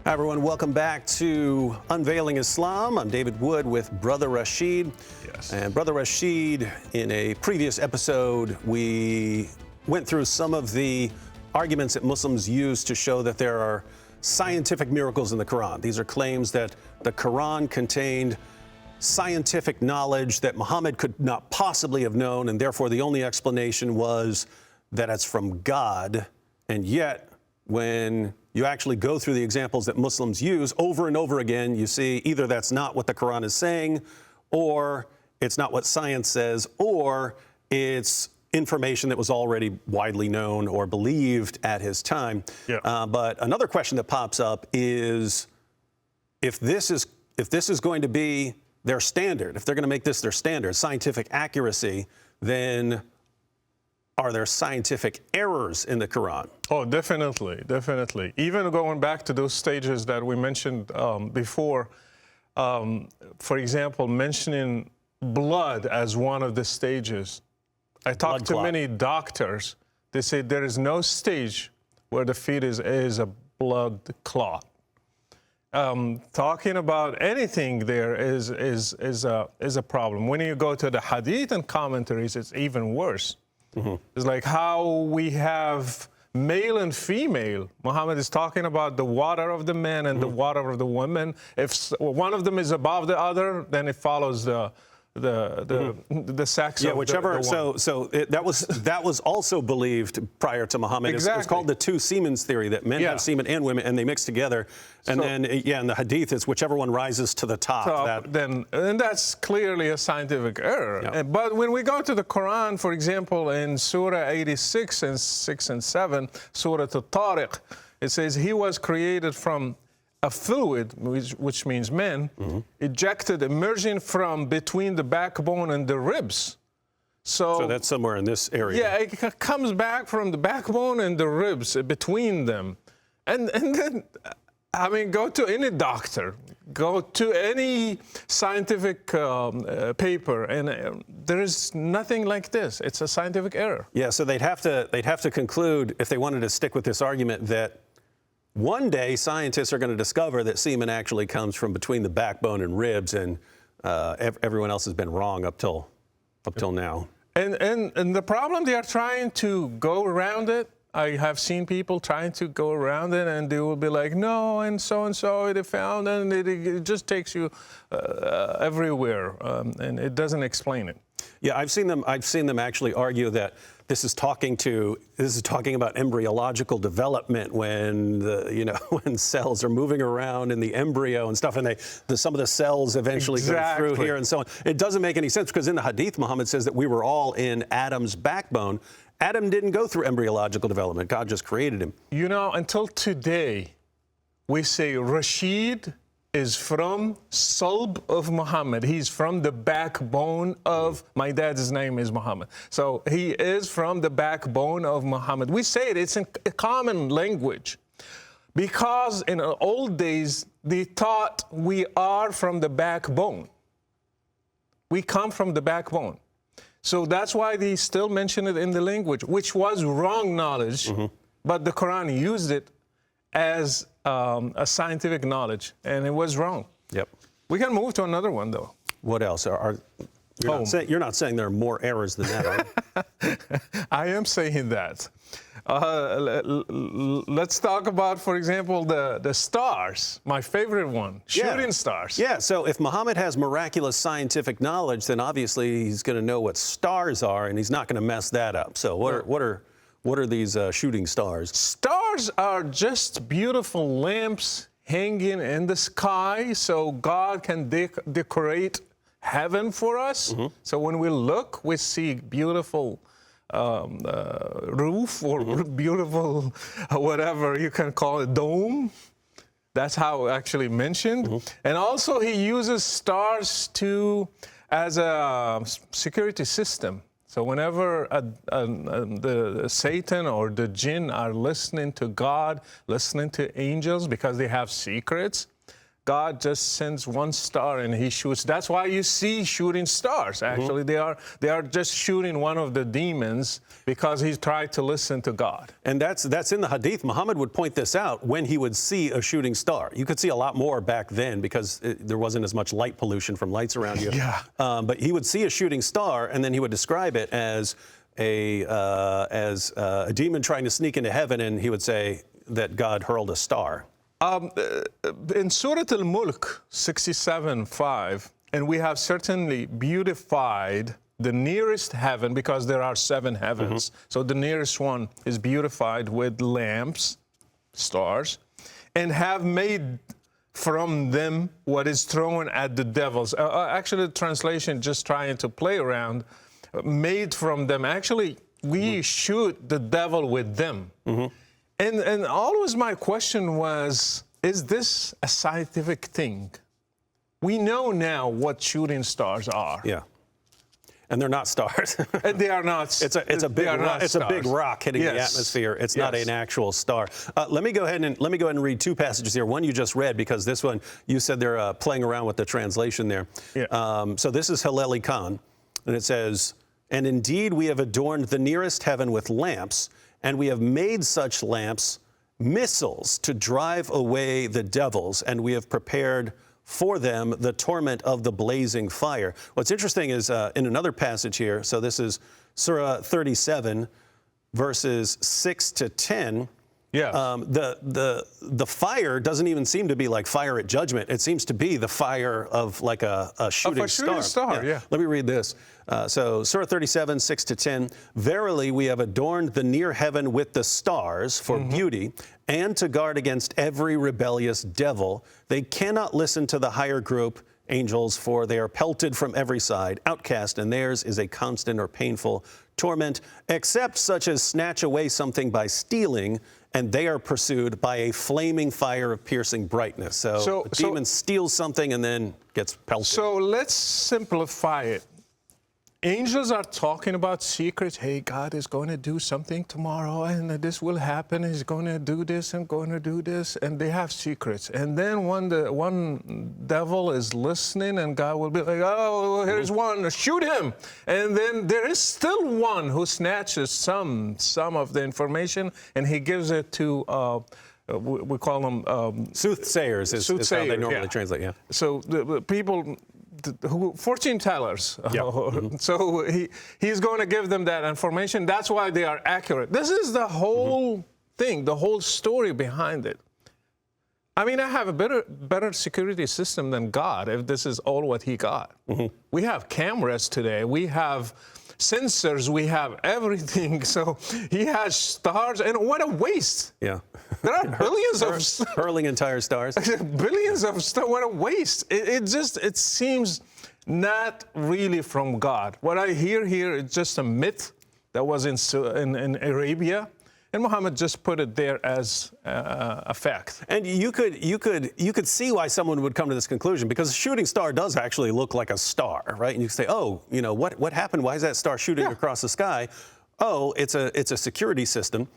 Hi, everyone. Welcome back to Unveiling Islam. I'm David Wood with Brother Rachid. Yes. And Brother Rachid, in a previous episode, we went through some of the arguments that Muslims use to show that there are scientific miracles in the Quran. These are claims that the Quran contained scientific knowledge that Muhammad could not possibly have known, and therefore the only explanation was that it's from God. And yet, when you actually go through the examples that Muslims use over and over again, you see either that's not what the Quran is saying, or it's not what science says, or it's information that was already widely known or believed at his time. Yeah. But another question that pops up is, if this is going to be their standard, if they're going to make this their standard, scientific accuracy, then are there scientific errors in the Quran? Oh, definitely, definitely. Even going back to those stages that we mentioned before, for example, mentioning blood as one of the stages. I talked to many doctors. They say there is no stage where the fetus is a blood clot. Talking about anything there is a problem. When you go to the hadith and commentaries, it's even worse. Mm-hmm. It's like how we have male and female. Muhammad is talking about the water of the men and the water of the women. If one of them is above the other, then it follows the sex. Yeah, of whichever. That was also believed prior to Muhammad. Exactly. It's called the two semens theory, that men have semen and women, and they mix together. And then in the hadith, it's whichever one rises to the top. And that's clearly a scientific error. Yep. But when we go to the Quran, for example, in Surah 86 and 6 and 7, Surah Al-Tariq, it says he was created from a fluid, which means men, ejected, emerging from between the backbone and the ribs. So that's somewhere in this area. Yeah, it comes back from the backbone and the ribs, between them. And then, I mean, go to any doctor, go to any scientific paper, and there is nothing like this. It's a scientific error. Yeah, so they'd have to conclude, if they wanted to stick with this argument, that one day scientists are going to discover that semen actually comes from between the backbone and ribs, and everyone else has been wrong up till now. And the problem, they are trying to go around it. I have seen people trying to go around it, and they will be like, no, and so they found, and it just takes you everywhere, and it doesn't explain it. Yeah, I've seen them actually argue that this is talking about embryological development, when when cells are moving around in the embryo and stuff, and some of the cells eventually go through here and so on. It doesn't make any sense, because in the hadith, Muhammad says that we were all in Adam's backbone. Adam didn't go through embryological development. God just created him. You know, until today, we say Rachid is from Sulb of Muhammad. He's from the backbone of, my dad's name is Muhammad. So he is from the backbone of Muhammad. We say it, it's in a common language. Because in the old days, they thought we are from the backbone. We come from the backbone. So that's why they still mention it in the language, which was wrong knowledge, but the Quran used it as a scientific knowledge, and it was wrong. Yep. We can move to another one, though. What else? You're not saying there are more errors than that, are you? I am saying that. Let's talk about, for example, the stars, my favorite one, shooting stars. Yeah, so if Muhammad has miraculous scientific knowledge, then obviously he's going to know what stars are, and he's not going to mess that up. So what are these shooting stars? Stars are just beautiful lamps hanging in the sky, so God can decorate heaven for us. So when we look, we see beautiful roof, or beautiful, whatever you can call it, dome. That's how actually mentioned. And also he uses stars as a security system. So whenever the Satan or the jinn are listening to God, listening to angels, because they have secrets, God just sends one star and he shoots. That's why you see shooting stars. Actually, they are just shooting one of the demons because he tried to listen to God. And that's in the Hadith. Muhammad would point this out when he would see a shooting star. You could see a lot more back then because there wasn't as much light pollution from lights around you. Yeah. But he would see a shooting star, and then he would describe it as a demon trying to sneak into heaven, and he would say that God hurled a star. In Surah Al-Mulk 67:5, and we have certainly beautified the nearest heaven because there are 7 heavens. So the nearest one is beautified with lamps, stars, and have made from them what is thrown at the devils. Actually, the translation just trying to play around, made from them. Actually, we shoot the devil with them. And always my question was, is this a scientific thing? We know now what shooting stars are. Yeah. And they're not stars. And they are not. It's a big rock hitting the atmosphere. It's not an actual star. Let me go ahead and read 2 passages here. One you just read, because this one you said they're playing around with the translation there. Yeah. So this is Haleli Khan, and it says, "And indeed we have adorned the nearest heaven with lamps, and we have made such lamps missiles to drive away the devils, and we have prepared for them the torment of the blazing fire." What's interesting is in another passage here, so this is Surah 37, verses 6 to 10. Yeah. The fire doesn't even seem to be like fire at judgment. It seems to be the fire of like a shooting star. Yeah. Let me read this. So Surah 37, 6 to 10. "Verily we have adorned the near heaven with the stars for beauty and to guard against every rebellious devil. They cannot listen to the higher group, angels, for they are pelted from every side, outcast, and theirs is a constant or painful torment, except such as snatch away something by stealing, and they are pursued by a flaming fire of piercing brightness." So the demon steals something and then gets pelted. So let's simplify it. Angels are talking about secrets. Hey, God is going to do something tomorrow, and this will happen. He's going to do this and going to do this, and they have secrets. And then when the one devil is listening, and God will be like, "Oh, here's one, shoot him." And then there is still one who snatches some of the information, and he gives it to we call them soothsayers is how they normally translate. Yeah. So the people who fortune tellers. So he's going to give them that information. That's why they are accurate. This is the whole thing, the whole story behind it. I mean, I have a better security system than God if this is all what he got. We have cameras today. We have sensors. We have everything. So he has stars, and what a waste. Yeah. There are billions of hurling entire stars. Billions of stars. What a waste. It seems not really from God. What I hear here is just a myth that was in Arabia. And Muhammad just put it there as a fact. And you could see why someone would come to this conclusion, because a shooting star does actually look like a star, right? And you say, oh, you know, what happened? Why is that star shooting across the sky? Oh, it's a security system.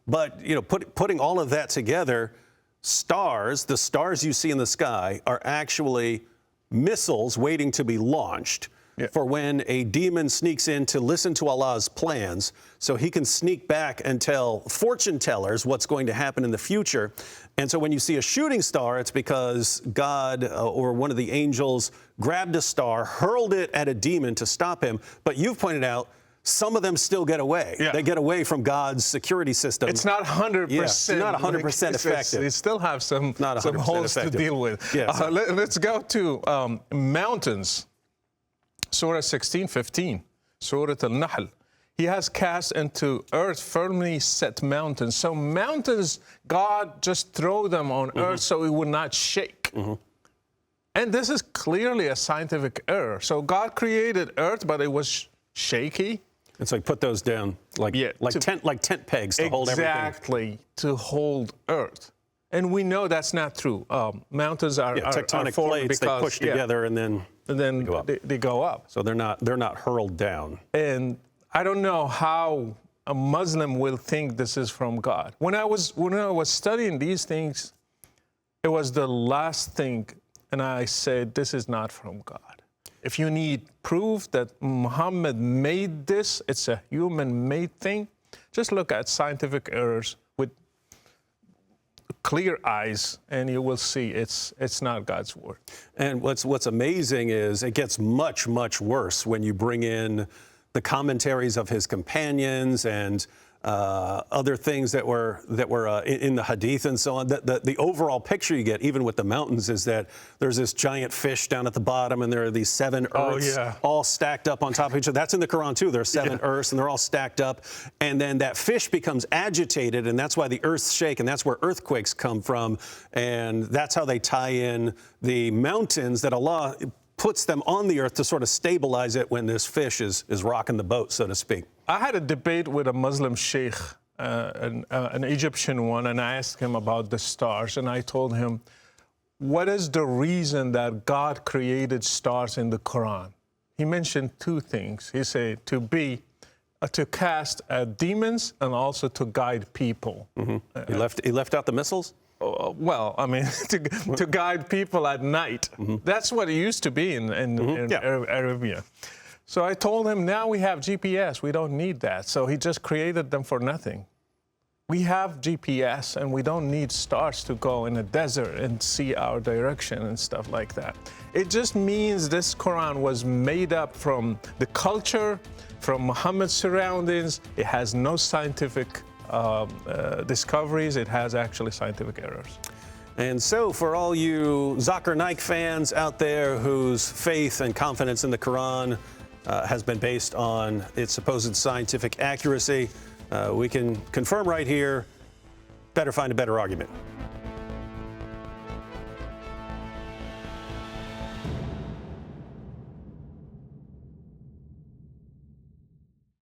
But you know, putting all of that together, the stars you see in the sky are actually missiles waiting to be launched. For when a demon sneaks in to listen to Allah's plans, so he can sneak back and tell fortune tellers what's going to happen in the future. And so when you see a shooting star, it's because God or one of the angels grabbed a star, hurled it at a demon to stop him. But you've pointed out, some of them still get away. Yeah. They get away from God's security system. It's not 100%. Yeah, it's not 100% effective. They still have some holes to deal with. Yeah, let's go to mountains. Surah 16:15, Surah Al-Nahl. He has cast into earth firmly set mountains. So mountains, God just throw them on earth so it would not shake. And this is clearly a scientific error. So God created earth, but it was shaky. And so he put those down like tent pegs to hold everything. Exactly, to hold earth. And we know that's not true. Mountains are tectonic formed plates. because, they push together and then they go up. So they're not hurled down. And I don't know how a Muslim will think this is from God. When I was studying these things, it was the last thing and I said, this is not from God. If you need proof that Muhammad made this, it's a human-made thing, just look at scientific errors with clear eyes, and you will see it's not God's word. And what's amazing is it gets much, much worse when you bring in the commentaries of his companions and other things that were in the hadith and so on. The overall picture you get, even with the mountains, is that there's this giant fish down at the bottom, and there are these 7 earths all stacked up on top of each other. That's in the Quran too. There are 7 earths, and they're all stacked up. And then that fish becomes agitated, and that's why the earths shake, and that's where earthquakes come from. And that's how they tie in the mountains that Allah puts them on the earth to sort of stabilize it when this fish is rocking the boat, so to speak. I had a debate with a Muslim sheikh, an Egyptian one, and I asked him about the stars, and I told him, what is the reason that God created stars in the Quran? He mentioned 2 things. He said to cast demons and also to guide people. He left out the missiles? Well, I mean, to guide people at night. That's what it used to be in Arabia. So I told him, now we have GPS. We don't need that. So he just created them for nothing. We have GPS, and we don't need stars to go in a desert and see our direction and stuff like that. It just means this Quran was made up from the culture, from Muhammad's surroundings. It has no scientific discoveries. It has actually scientific errors. And so for all you Zakir Naik fans out there whose faith and confidence in the Quran has been based on its supposed scientific accuracy, we can confirm right here, better find a better argument.